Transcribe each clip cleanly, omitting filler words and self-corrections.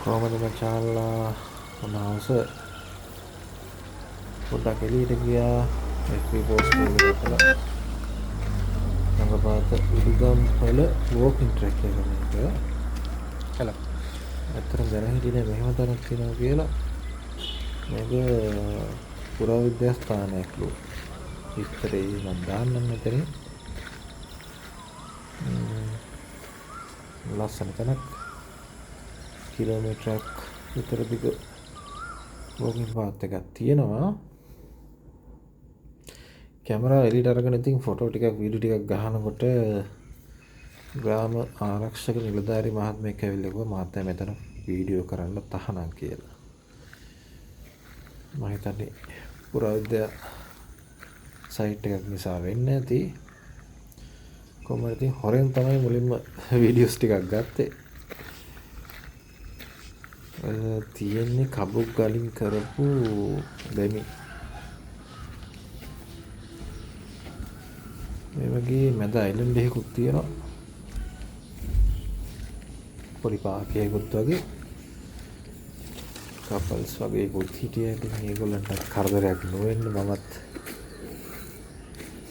කොහමද මචාල්ලා මොනවස පොඩ්ඩක් එළියට ගියා FB පෝස්ට් එකක් දැකලා රංගපාත උඩුගම් වල වෝකින් ට්‍රැක් එක මේක hello ඇත්තටම දැන හිටියේ මෙහෙම තැනක් තියෙනවා කියලා මේක පුරාවිද්‍යා ස්ථානයක්ලු විස්තරේ මම දාන්නම් මෙතනින් ලස්සන තැනක් කිලෝමීටරයක් විතර දිග වෝකින් පාත් එකක් තියෙනවා කැමරාව එළියට අරගෙන ඉතින් ෆොටෝ ටිකක් වීඩියෝ ටිකක් ගහනකොට ග්‍රාම ආරක්ෂක නිලධාරි මහත්මයෙක් ඇවිල්ලා කිව්වා මහත්තයා මෙතන වීඩියෝ කරන්න තහනම් කියලා. මම හිතන්නේ පුරාවිද්‍යා සයිට් එකක් නිසා වෙන්නේ නැති. කොහොමද ඉතින් හොරෙන් තමයි මුලින්ම වීඩියෝස් ටිකක් ගත්තේ. තියෙන්නේ කබුක් ගලින් කරපු දෙමි. මේ වගේ මැද අයිලන්ඩ් එකකුත් තියෙනවා. පොඩි පාර්කයකුත් වගේ කපල්ස් වගේකුත් හිටියා. ඉතින් මේගොල්ලන්ට කරදරයක් නොවෙන්න මමත්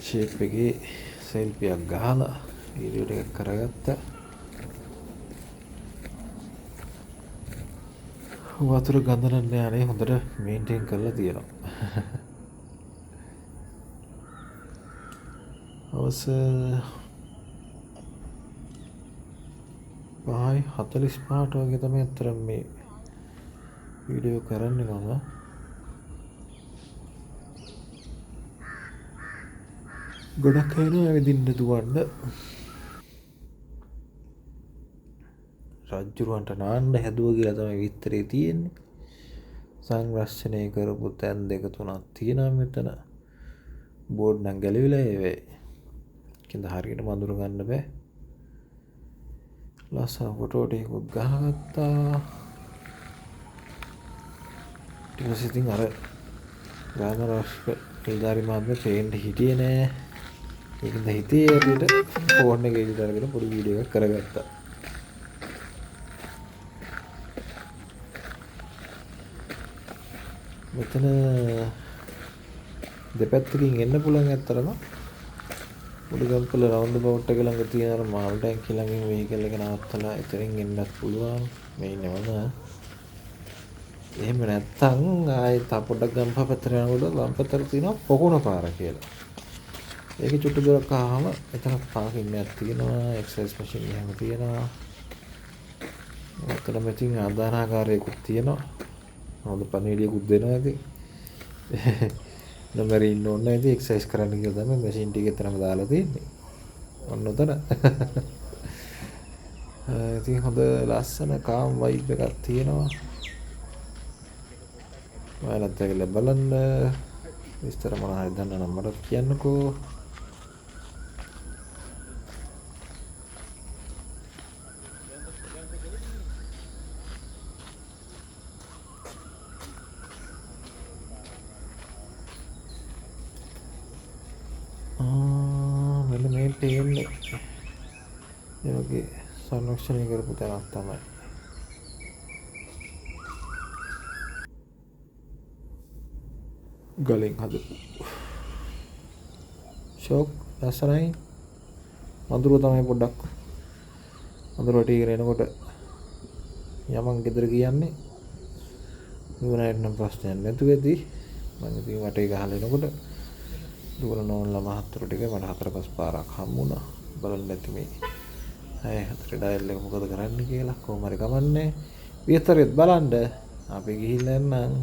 ෂේප් එකේ සෙල්ෆියක් ගහලා වීඩියෝ ටිකක් කරගත්තා. වතුර ගඳ නැහැ හොඳට මේන්ටේන් කරලා තියෙනවා. අවස 5:45ට වගේ තමයි අතර මේ වීඩියෝ කරන්නේ මම. ගොඩක් අය නෝ ඇවිදින්න දුවන්න. රජ්ජුරුවන්ට නාන්න හැදුව කියලා තමයි විස්තරේ තියෙන්නේ. සංරක්ෂණය කරපු තැන් 2-3ක් තියෙනවා මෙතන. බෝඩ් නම් ගැලවිලා ඒවේ. කින්ද හරියට මඳුර ගන්න බෑ. ලස්සන ෆොටෝ ටිකකුත් ගහගත්තා. ඊට පස්සේ ඉතින් අර ග්‍රාම ආරක්ෂක නිලධාරි මහත්මයා පේන්න හිටියේ නෑ. ඒකෙන්ද හිතේ ඇවිත් ෆෝන් එකේ ඉඳලා පොඩි වීඩියෝ එකක් කරගත්තා. මෙතන දෙපැත්තකින් එන්න පුළුවන් ඇත්තටම උඩුගම්පල රවුන්ඩ් බවුට් එක ළඟ තියෙන අර මාල් ටැංකිය ළඟින් වෙහිකල් එක නවත්තලා එතනින් එන්නත් පුළුවන් මේ නේවන එහෙම නැත්තම් ආයේ තා පොඩ්ඩක් ගම්පහ පැත්තට යනකොට වම් පැත්තට තියෙනවා පොකුණ පාර කියලා. ඒකේ චුට්ටු දුරක් ආවම එතන පාකින් එකක් තියෙනවා එක්සර්සයිස් මැෂින් එහෙම තියෙනවා. ඔතන මෙතින් ආදානාකාරයකුත් තියෙනවා. හොඳ පණිවිඩයකුත් දෙනවා ඉතින්. නම්බරේ ඉන්න ඕනේ නැහැ ඉතින් එක්සර්සයිස් කරන්න කියලා තමයි මැෂින් ටික එතනම දාලා තියෙන්නේ. ඔන්න උතන. ඉතින් හොඳ ලස්සන කාම් වයිබ් එකක් තියෙනවා. ඔයාලත් ඇවිල්ලා බලන්න. විස්තර මොනවා හරි දන්නා නම් මට කියන්නකෝ. මෙන්න මේ පේන්නේ ඒ වගේ සංරක්ෂණය කරපු තැනක් තමයි. ගලෙන් හදපු ෂෝක් ලස්සනයි. මඳුර තමයි පොඩ්ඩක් මඳුරට ඉගෙන එනකොට යමන් ගෙදර කියන්නේ නුවරට නම් ප්‍රශ්නයක් නැතු වෙදී මම ඉතින් වටේ ගහලා එනකොට දුවන නෝන්ලා මහත්තරු ටික මට 4-5 පාරක් හම්බුණා. බලන්න නැති මේ 6-4 ඩයල් එක මොකද කරන්න කියලා කොහොම හරි කමන්නේ. විතරෙත් බලන්න අපි ගිහිල්ලා එන්නම්.